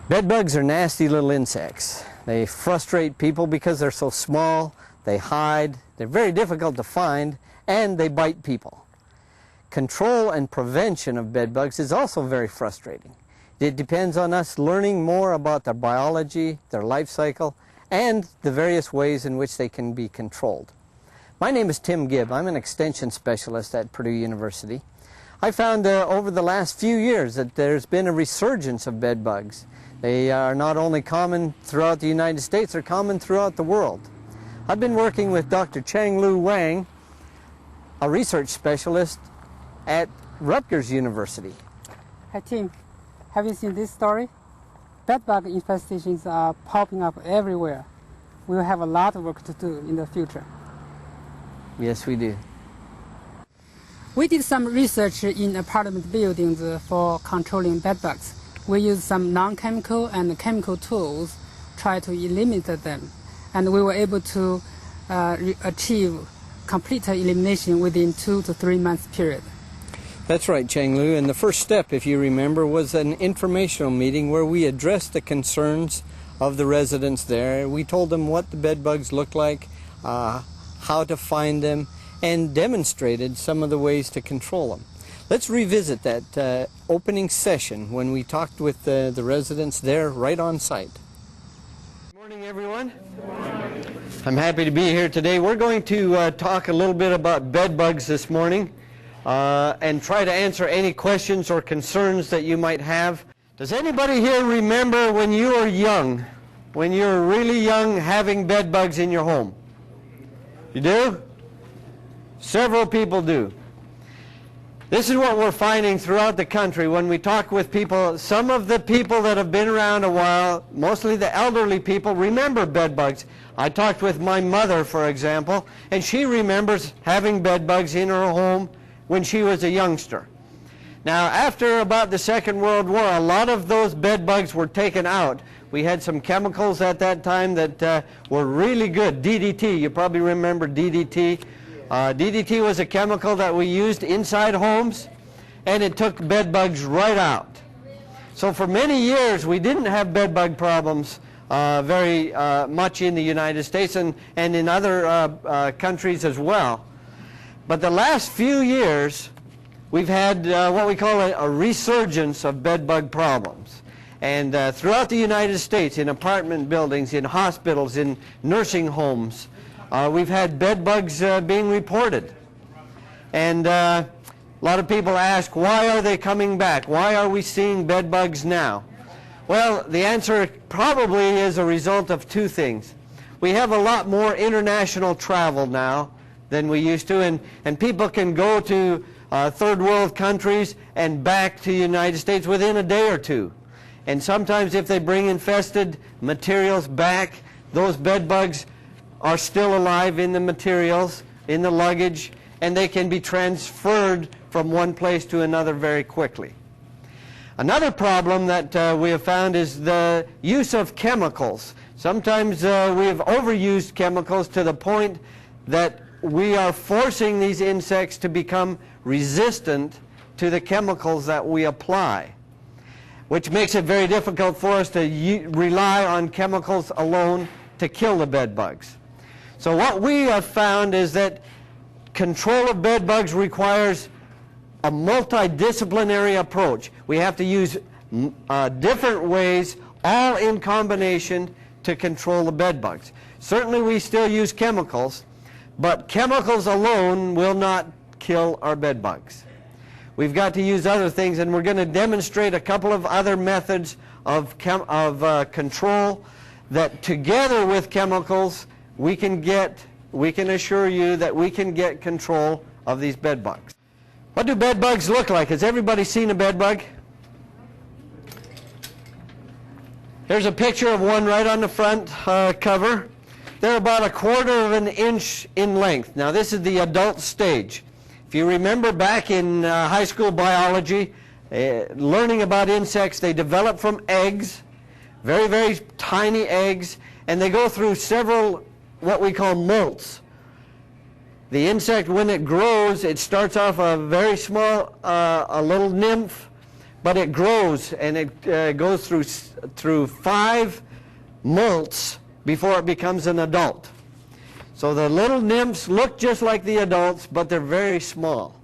Bed bugs are nasty little insects. They frustrate people because they're so small, they hide, they're very difficult to find, and they bite people. Control and prevention of bed bugs is also very frustrating. It depends on us learning more about their biology, their life cycle, and the various ways in which they can be controlled. My name is Tim Gibb. I'm an extension specialist at Purdue University. I found over the last few years that there's been a resurgence of bed bugs. They are not only common throughout the United States, they're common throughout the world. I've been working with Dr. Chang-Lu Wang, a research specialist at Rutgers University. Hi Tim, have you seen this story? Bed bug infestations are popping up everywhere. We'll have a lot of work to do in the future. Yes, we do. We did some research in apartment buildings for controlling bed bugs. We used some non-chemical and chemical tools, try to eliminate them, and we were able to achieve complete elimination within 2 to 3 months period. That's right, Chang-Lu, and the first step, if you remember, was an informational meeting where we addressed the concerns of the residents there. We told them what the bed bugs look like, how to find them, and demonstrated some of the ways to control them. Let's revisit that opening session when we talked with the residents there right on site. Good morning, everyone. Good morning. I'm happy to be here today. We're going to talk a little bit about bed bugs this morning and try to answer any questions or concerns that you might have. Does anybody here remember when you were young, when you were really young, having bed bugs in your home? You do? Several people do. This is what we're finding throughout the country when we talk with people. Some of the people that have been around a while, mostly the elderly people, remember bed bugs. I talked with my mother, for example, and she remembers having bed bugs in her home when she was a youngster. Now, after about the Second World War, a lot of those bed bugs were taken out. We had some chemicals at that time that were really good. DDT, you probably remember DDT. DDT was a chemical that we used inside homes, and it took bed bugs right out. So for many years, we didn't have bed bug problems very much in the United States and in other countries as well. But the last few years, we've had what we call a resurgence of bed bug problems. And throughout the United States, in apartment buildings, in hospitals, in nursing homes, we've had bed bugs being reported. And a lot of people ask, why are they coming back? Why are we seeing bed bugs now? Well, the answer probably is a result of two things. We have a lot more international travel now than we used to, and people can go to third world countries and back to the United States within a day or two. And sometimes if they bring infested materials back, those bed bugs are still alive in the materials, in the luggage, and they can be transferred from one place to another very quickly. Another problem that we have found is the use of chemicals. Sometimes we have overused chemicals to the point that we are forcing these insects to become resistant to the chemicals that we apply, which makes it very difficult for us to rely on chemicals alone to kill the bed bugs. So what we have found is that control of bed bugs requires a multidisciplinary approach. We have to use different ways, all in combination, to control the bed bugs. Certainly we still use chemicals, but chemicals alone will not kill our bed bugs. We've got to use other things, and we're going to demonstrate a couple of other methods of control that together with chemicals we can assure you that we can get control of these bed bugs. What do bed bugs look like? Has everybody seen a bed bug? Here's a picture of one right on the front cover. They're about 1/4 of an inch in length. Now this is the adult stage. If you remember back in high school biology, learning about insects, they develop from eggs, very, very tiny eggs, and they go through several what we call molts. The insect, when it grows, it starts off a very small, a little nymph, but it grows, and it goes through 5 molts before it becomes an adult. So the little nymphs look just like the adults, but they're very small.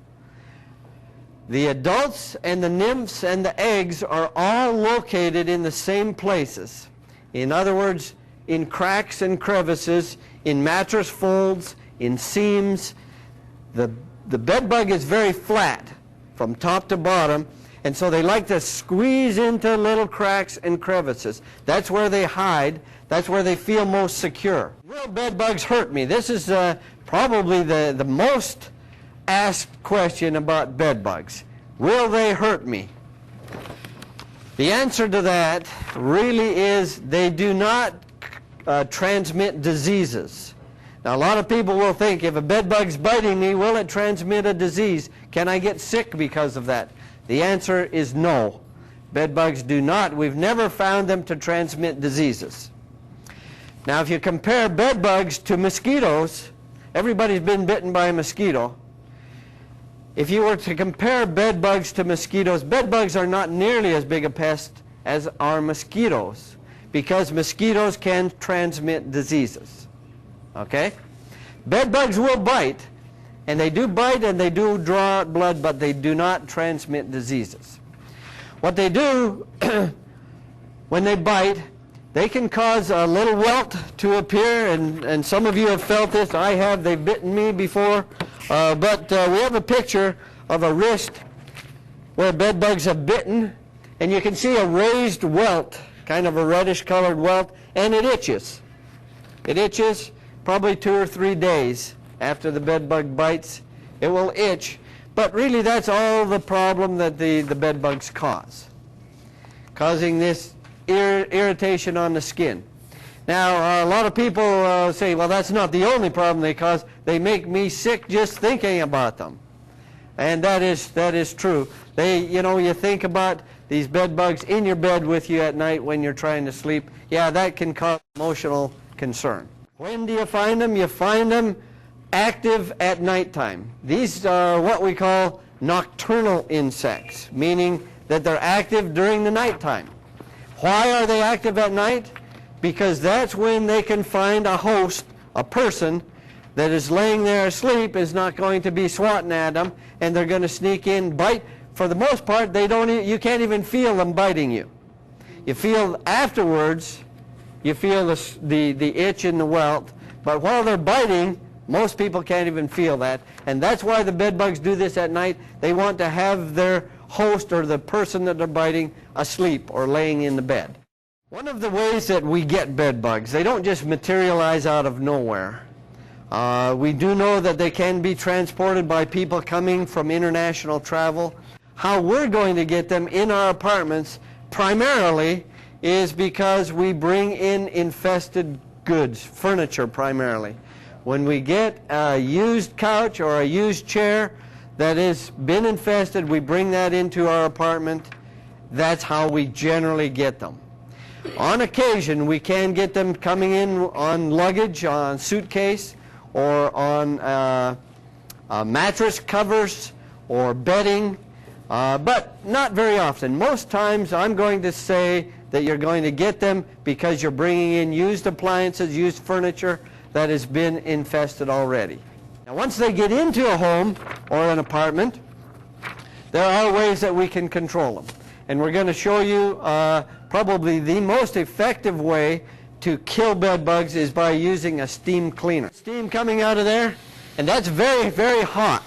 The adults and the nymphs and the eggs are all located in the same places. In other words, in cracks and crevices, in mattress folds, in seams. The bed bug is very flat from top to bottom, and so they like to squeeze into little cracks and crevices. That's where they hide. That's where they feel most secure. Will bed bugs hurt me? This is probably the most asked question about bed bugs. Will they hurt me? The answer to that really is they do not transmit diseases. Now, a lot of people will think, if a bed bug's biting me, will it transmit a disease? Can I get sick because of that? The answer is no. Bed bugs do not. We've never found them to transmit diseases. Now, if you compare bed bugs to mosquitoes, everybody's been bitten by a mosquito. If you were to compare bed bugs to mosquitoes, bed bugs are not nearly as big a pest as are mosquitoes, because mosquitoes can transmit diseases. Okay? Bed bugs will bite, and they do bite and they do draw out blood, but they do not transmit diseases. What they do when they bite, they can cause a little welt to appear, and some of you have felt this. I have. They've bitten me before. But we have a picture of a wrist where bed bugs have bitten, and you can see a raised welt, kind of a reddish colored welt, and it itches. It itches probably 2 or 3 days after the bed bug bites. It will itch, but really that's all the problem that the bed bugs cause, causing this irritation on the skin. Now, a lot of people say, well, that's not the only problem they cause. They make me sick just thinking about them. And that is true. You think about these bed bugs in your bed with you at night when you're trying to sleep. Yeah, that can cause emotional concern. When do you find them? You find them active at nighttime. These are what we call nocturnal insects, meaning that they're active during the nighttime. Why are they active at night? Because that's when they can find a host, a person that is laying there asleep, is not going to be swatting at them, and they're going to sneak in, bite. For the most part, you can't even feel them biting you. You feel afterwards, you feel the itch in the welt, but while they're biting, most people can't even feel that. And that's why the bed bugs do this at night. They want to have their host or the person that they're biting asleep or laying in the bed. One of the ways that we get bed bugs, they don't just materialize out of nowhere. We do know that they can be transported by people coming from international travel. How we're going to get them in our apartments primarily is because we bring in infested goods, furniture primarily. When we get a used couch or a used chair that has been infested, we bring that into our apartment. That's how we generally get them. On occasion, we can get them coming in on luggage, on suitcase, or on mattress covers or bedding, but not very often. Most times, I'm going to say that you're going to get them because you're bringing in used appliances, used furniture that has been infested already. Now, once they get into a home or an apartment, there are ways that we can control them. And we're going to show you probably the most effective way to kill bed bugs is by using a steam cleaner. Steam coming out of there, and that's very, very hot.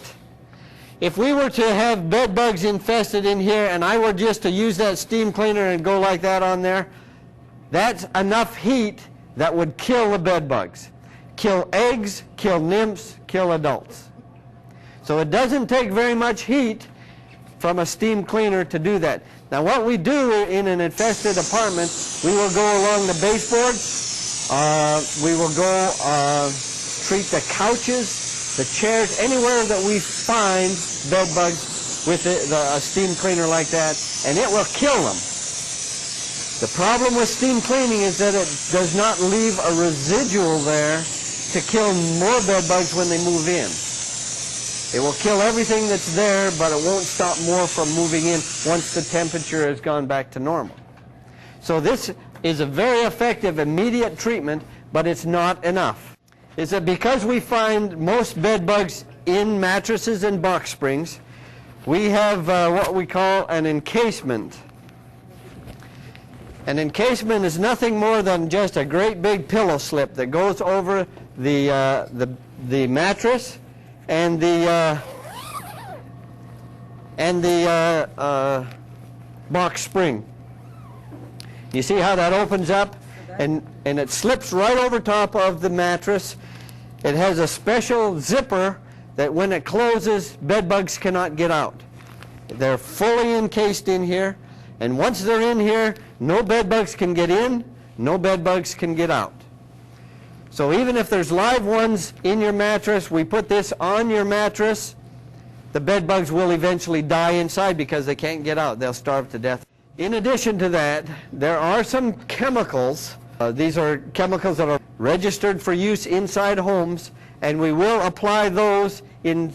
If we were to have bed bugs infested in here and I were just to use that steam cleaner and go like that on there, that's enough heat that would kill the bed bugs. Kill eggs, kill nymphs, kill adults. So it doesn't take very much heat from a steam cleaner to do that. Now, what we do in an infested apartment, we will go along the baseboards, we will go treat the couches, the chairs, anywhere that we find bed bugs with a steam cleaner like that, and it will kill them. The problem with steam cleaning is that it does not leave a residual there to kill more bed bugs when they move in. It will kill everything that's there, but it won't stop more from moving in once the temperature has gone back to normal. So this is a very effective immediate treatment, but it's not enough. Is that because we find most bed bugs in mattresses and box springs, we have what we call an encasement. An encasement is nothing more than just a great big pillow slip that goes over the mattress and the box spring. You see how that opens up, and it slips right over top of the mattress. It has a special zipper that when it closes, bed bugs cannot get out. They're fully encased in here, and once they're in here, no bed bugs can get in, no bed bugs can get out. So even if there's live ones in your mattress, we put this on your mattress, the bed bugs will eventually die inside because they can't get out. They'll starve to death. In addition to that, there are some chemicals. These are chemicals that are registered for use inside homes, and we will apply those in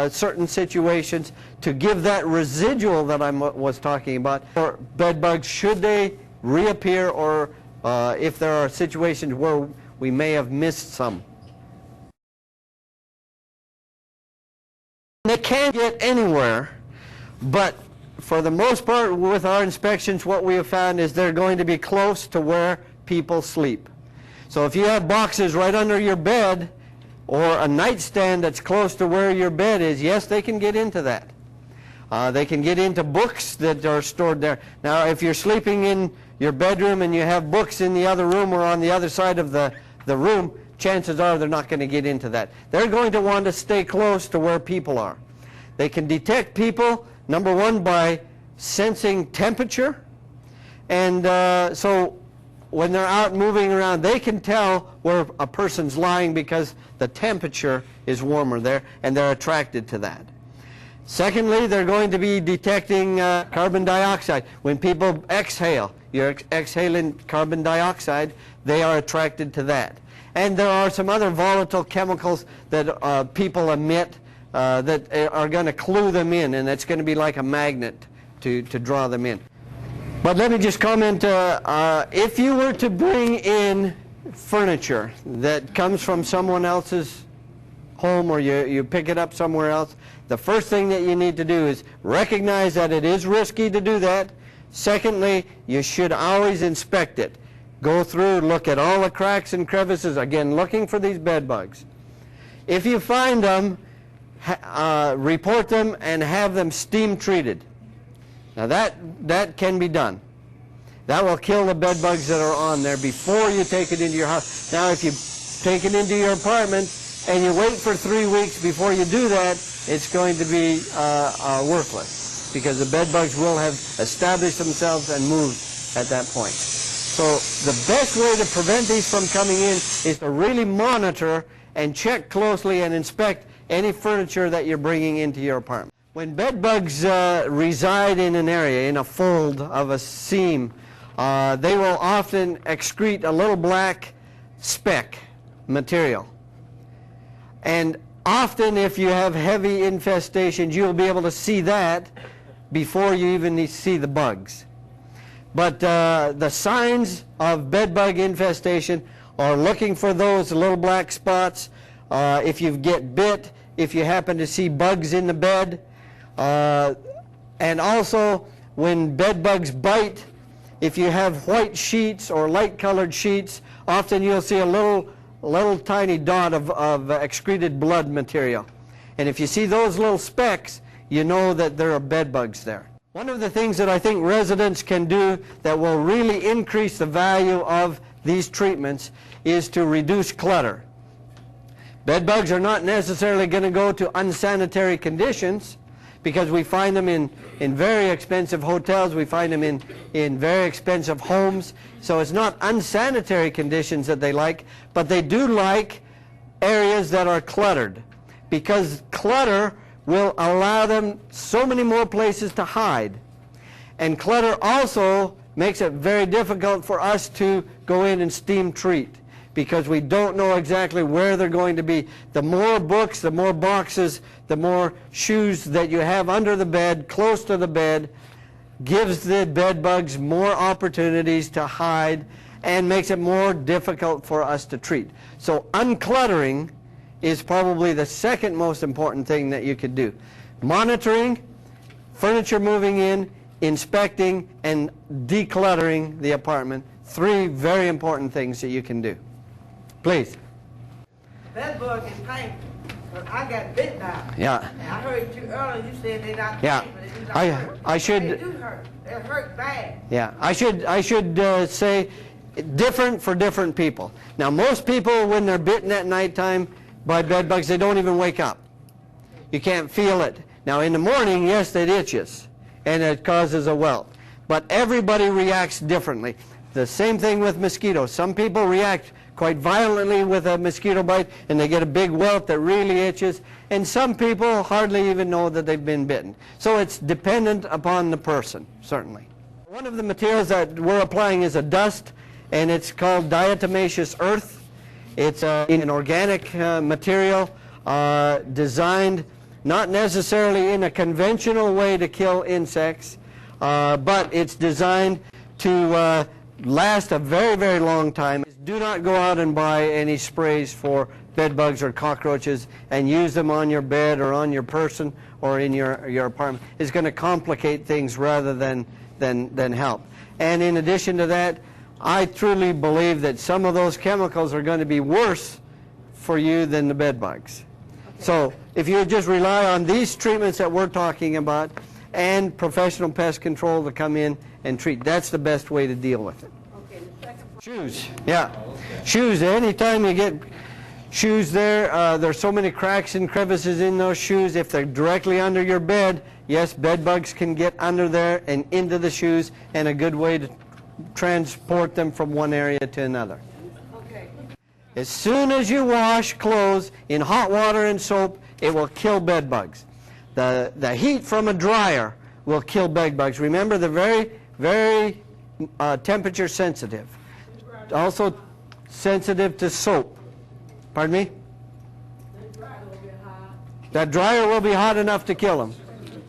certain situations to give that residual that I was talking about for bed bugs should they reappear, or if there are situations where we may have missed some. They can't get anywhere, but for the most part with our inspections what we have found is they're going to be close to where people sleep. So if you have boxes right under your bed or a nightstand that's close to where your bed is, yes, they can get into that. They can get into books that are stored there. Now if you're sleeping in your bedroom and you have books in the other room or on the other side of the room, chances are they're not going to get into that. They're going to want to stay close to where people are. They can detect people, number one, by sensing temperature, and so when they're out moving around, they can tell where a person's lying because the temperature is warmer there, and they're attracted to that. Secondly, they're going to be detecting carbon dioxide. When people exhale, you're exhaling carbon dioxide, they are attracted to that. And there are some other volatile chemicals that people emit that are going to clue them in, and it's going to be like a magnet to draw them in. But let me just comment, if you were to bring in furniture that comes from someone else's home, or you pick it up somewhere else, the first thing that you need to do is recognize that it is risky to do that. Secondly, you should always inspect it. Go through, look at all the cracks and crevices, again, looking for these bed bugs. If you find them, report them and have them steam treated. Now that can be done. That will kill the bed bugs that are on there before you take it into your house. Now if you take it into your apartment and you wait for 3 weeks before you do that, it's going to be worthless, because the bed bugs will have established themselves and moved at that point. So the best way to prevent these from coming in is to really monitor and check closely and inspect any furniture that you're bringing into your apartment. When bed bugs reside in an area, in a fold of a seam, they will often excrete a little black speck material. And often if you have heavy infestations, you'll be able to see that before you even see the bugs. But the signs of bed bug infestation are looking for those little black spots. If you get bit, if you happen to see bugs in the bed, and also when bed bugs bite, if you have white sheets or light colored sheets, often you'll see a little tiny dot of excreted blood material. And if you see those little specks, you know that there are bed bugs there. One of the things that I think residents can do that will really increase the value of these treatments is to reduce clutter. Bed bugs are not necessarily going to go to unsanitary conditions, because we find them in very expensive hotels, we find them in very expensive homes. So it's not unsanitary conditions that they like, but they do like areas that are cluttered, because clutter will allow them so many more places to hide. And clutter also makes it very difficult for us to go in and steam treat, because we don't know exactly where they're going to be. The more books, the more boxes, the more shoes that you have under the bed, close to the bed, gives the bed bugs more opportunities to hide and makes it more difficult for us to treat. So uncluttering is probably the second most important thing that you could do. Monitoring, furniture moving in, inspecting, and decluttering the apartment. 3 very important things that you can do. Please. Bed bug is painful. But I got bit now. Yeah. And I heard you earlier, you said they're not Yeah. painful. They do not hurt. I should. They do hurt. They hurt bad. Yeah. I should say different for different people. Now, most people, when they're bitten at nighttime by bed bugs, they don't even wake up. You can't feel it. Now, in the morning, yes, it itches, and it causes a welt. But everybody reacts differently. The same thing with mosquitoes. Some people react quite violently with a mosquito bite, and they get a big welt that really itches. And some people hardly even know that they've been bitten. So it's dependent upon the person, certainly. One of the materials that we're applying is a dust, and it's called diatomaceous earth. It's an organic material designed not necessarily in a conventional way to kill insects, but it's designed to last a very, very long time. Do not go out and buy any sprays for bed bugs or cockroaches and use them on your bed or on your person or in your apartment. It's going to complicate things rather than help. And in addition to that, I truly believe that some of those chemicals are going to be worse for you than the bed bugs. Okay. So if you just rely on these treatments that we're talking about and professional pest control to come in and treat, that's the best way to deal with it. Okay, the second part. Shoes, yeah. Shoes, anytime you get shoes there, there's so many cracks and crevices in those shoes. If they're directly under your bed, yes, bed bugs can get under there and into the shoes, and a good way to transport them from one area to another. Okay. As soon as you wash clothes in hot water and soap, it will kill bed bugs. The heat from a dryer will kill bed bugs. Remember, they're very, very temperature sensitive. Also sensitive to soap. Pardon me? That dryer will be hot enough to kill them.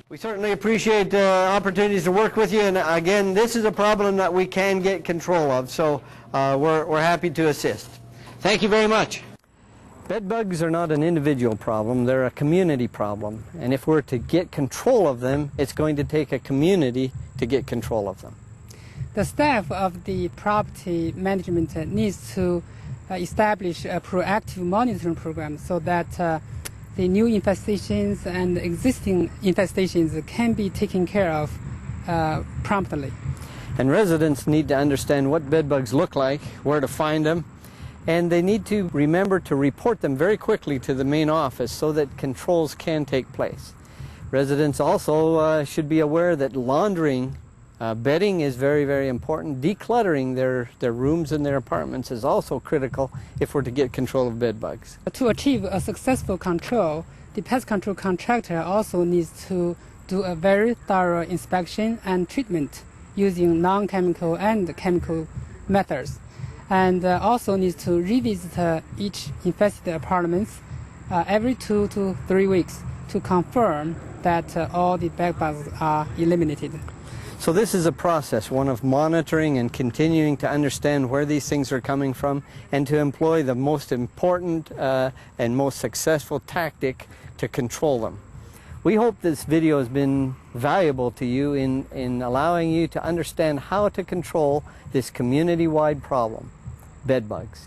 We certainly appreciate opportunities to work with you, and again, this is a problem that we can get control of, so we're happy to assist. Thank you very much. Bed bugs are not an individual problem, they're a community problem, and if we're to get control of them, it's going to take a community to get control of them. The staff of the property management needs to establish a proactive monitoring program so that the new infestations and existing infestations can be taken care of promptly. And residents need to understand what bed bugs look like, where to find them, and they need to remember to report them very quickly to the main office so that controls can take place. Residents also should be aware that laundering bedding is very, very important. Decluttering their rooms and their apartments is also critical if we're to get control of bed bugs. To achieve a successful control, the pest control contractor also needs to do a very thorough inspection and treatment using non-chemical and chemical methods, and also needs to revisit each infested apartments every 2 to 3 weeks to confirm that all the bed bugs are eliminated. So this is a process, one of monitoring and continuing to understand where these things are coming from and to employ the most important and most successful tactic to control them. We hope this video has been valuable to you in allowing you to understand how to control this community-wide problem, bed bugs.